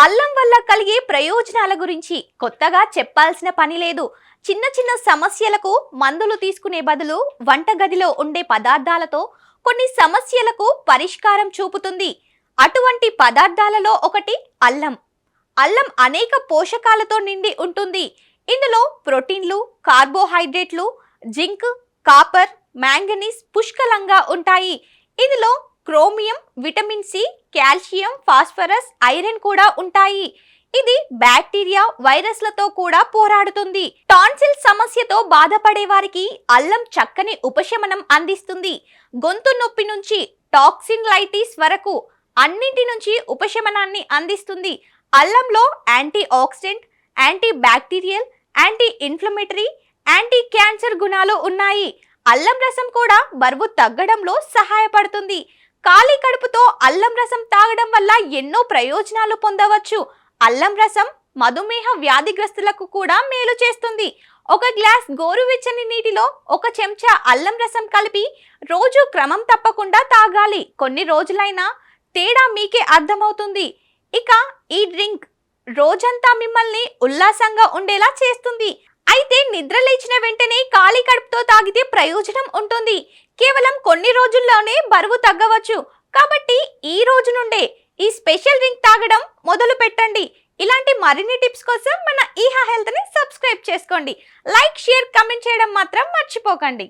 అల్లం వల్ల కలిగే ప్రయోజనాల గురించి కొత్తగా చెప్పాల్సిన పని లేదు. చిన్న చిన్న సమస్యలకు మందులు తీసుకునే బదులు వంటగదిలో ఉండే పదార్థాలతో కొన్ని సమస్యలకు పరిష్కారం చూపుతుంది. అటువంటి పదార్థాలలో ఒకటి అల్లం. అల్లం అనేక పోషకాలతో నిండి ఉంటుంది. ఇందులో ప్రోటీన్లు, కార్బోహైడ్రేట్లు, జింక్, కాపర్, మ్యాంగనీస్ పుష్కలంగా ఉంటాయి. ఇందులో chromium, vitamin C, calcium, phosphorus, iron కూడా ఉంటాయి. ఇది బ్యాక్టీరియా, వైరస్లతో కూడా పోరాడుతుంది. టాన్సిల్ సమస్యతో బాధపడే వారికి అల్లం చక్కని ఉపశమనం అందిస్తుంది. గొంతు నొప్పి నుంచి టాక్సిన్లైటిస్ వరకు అన్నింటి నుంచి ఉపశమనాన్ని అందిస్తుంది. అల్లంలో antioxidant, antibacterial, anti inflammatory, anti cancer గుణాలు ఉన్నాయి. అల్లం రసం కూడా బరువు తగ్గడంలో సహాయపడుతుంది. ఖాళీ కడుపుతో అల్లం రసం తాగడం వల్ల ఎన్నో ప్రయోజనాలు పొందవచ్చు. అల్లం రసం మధుమేహ వ్యాధిగ్రస్తులకు కూడా మేలు చేస్తుంది. ఒక గ్లాస్ గోరువెచ్చని నీటిలో 1 చెంచా అల్లం రసం కలిపి రోజు క్రమం తప్పకుండా తాగాలి. కొన్ని రోజులైనా తేడా మీకే అర్థమవుతుంది. ఇక ఈ డ్రింక్ రోజంతా మిమ్మల్ని ఉల్లాసంగా ఉండేలా చేస్తుంది. అయితే నిద్ర లేచిన వెంటనే ఖాళీ కడుపుతో తాగితే ప్రయోజనం ఉంటుంది. కేవలం కొన్ని రోజుల్లోనే బరువు తగ్గవచ్చు. కాబట్టి ఈ రోజు నుండే ఈ స్పెషల్ డ్రింక్ తాగడం మొదలు పెట్టండి. ఇలాంటి మరిన్ని టిప్స్ కోసం మన ఈహా హెల్త్ ని సబ్స్క్రైబ్ చేసుకోండి. లైక్, షేర్, కమెంట్ చేయడం మాత్రం మర్చిపోకండి.